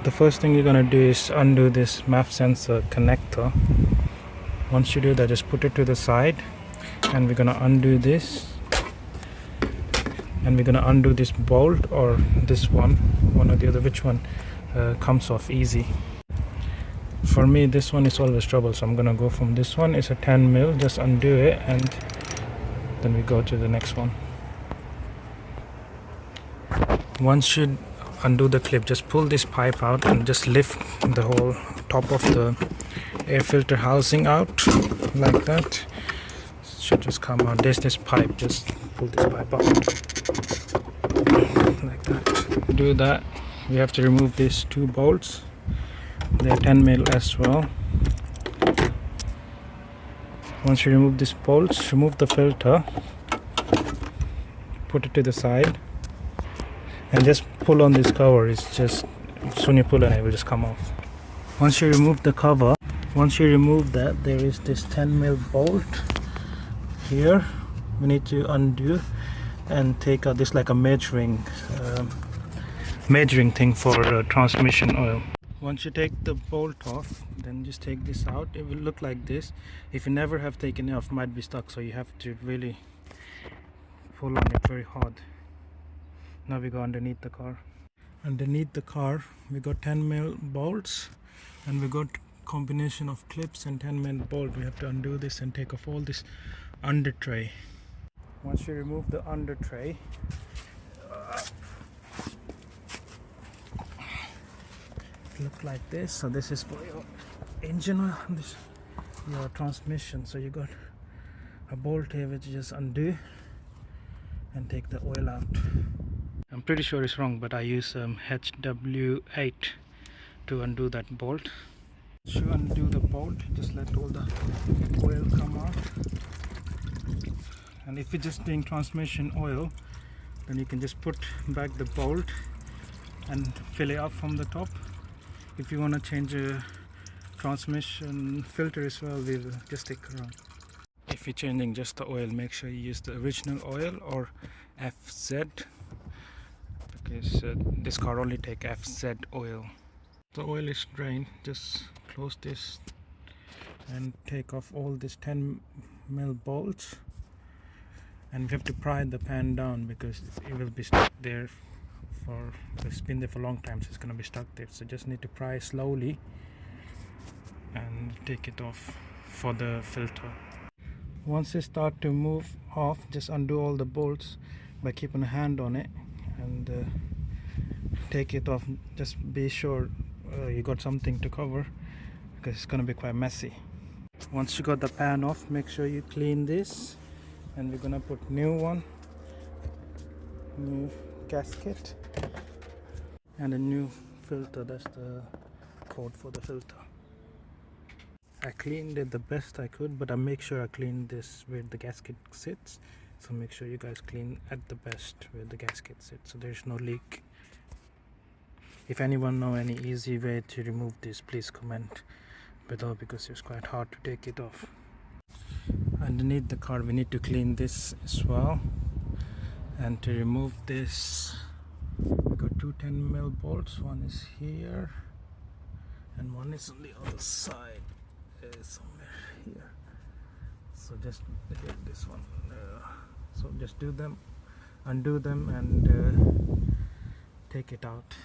The first thing you're gonna do is undo this MAF sensor connector. Once you do that, just put it to the side, and we're gonna undo this, and we're gonna undo this bolt or this one or the other. Which one comes off easy? For me, this one is always trouble, so I'm gonna go from this one. It's a 10 mil. Just undo it, and then we go to the next one. Once you undo the clip, just pull this pipe out and just lift the whole top of the air filter housing out like that. It should just come out. There's this pipe, just pull this pipe out like that. Do that. We have to remove these two bolts. They're 10 mil as well. Once you remove these bolts, remove the filter, put it to the side, and just pull on this cover. It's just, soon you pull on it, will just come off. Once you remove the cover, once you remove that, there is this 10 mil bolt here. We need to undo and take out this, like a measuring thing for transmission oil. Once you take the bolt off, then just take this out. It will look like this. If you never have taken it off, it might be stuck, so you have to really pull on it very hard. Now we go underneath the car. Underneath the car, we got 10 mil bolts, and we got combination of clips and 10 mil bolt. We have to undo this and take off all this under tray. Once you remove the under tray, look like this. So this is for your engine oil and this your transmission. So you got a bolt here which you just undo and take the oil out. I'm pretty sure it's wrong, but I use HW8 to undo that bolt. Once you undo the bolt, just let all the oil come out. And if you're just doing transmission oil, then you can just put back the bolt and fill it up from the top. If you want to change a transmission filter as well, we'll just stick around. If you're changing just the oil, make sure you use the original oil or FZ, because this car only take FZ oil. The oil is drained. Just close this and take off all these 10 mil bolts, and we have to pry the pan down because it will be stuck there for, it's been there for a long time, so it's going to be stuck there. So just need to pry slowly and take it off for the filter. Once it start to move off, just undo all the bolts by keeping a hand on it and take it off. Just be sure you got something to cover, because it's going to be quite messy. Once you got the pan off, make sure you clean this, and we're going to put new gasket and a new filter. That's the code for the filter. I cleaned it the best I could, but I make sure I clean this where the gasket sits. So make sure you guys clean at the best where the gasket sits, so there's no leak. If anyone know any easy way to remove this, please comment below, because it's quite hard to take it off. Underneath the car, we need to clean this as well. And to remove this, we got two 10 mil bolts. One is here and one is on the other side, somewhere here. So just get this one. So just do them, undo them, and take it out.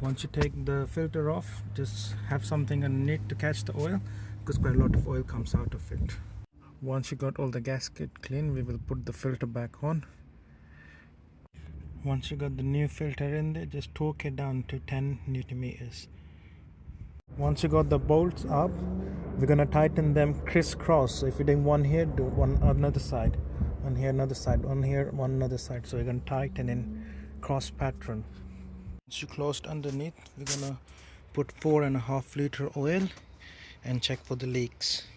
Once you take the filter off, just have something underneath to catch the oil, because quite a lot of oil comes out of it. Once you got all the gasket clean, we will put the filter back on. Once you got the new filter in there, just torque it down to 10 Newton meters. Once you got the bolts up, we're gonna tighten them crisscross. So if you're doing one here, do one another side, one here another side, one here, one another side. So you're gonna tighten in cross pattern. Once you closed underneath, we're gonna put 4.5 liter oil and check for the leaks.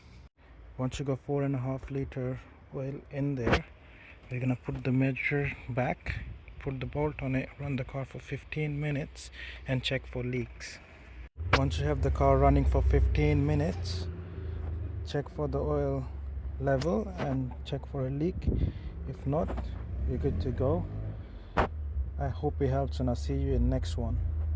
Once you got 4.5 liter oil in there, we're gonna put the measure back, put the bolt on it, run the car for 15 minutes and check for leaks. Once you have the car running for 15 minutes, check for the oil level and check for a leak. If not, you're good to go. I hope it helps, and I'll see you in next one.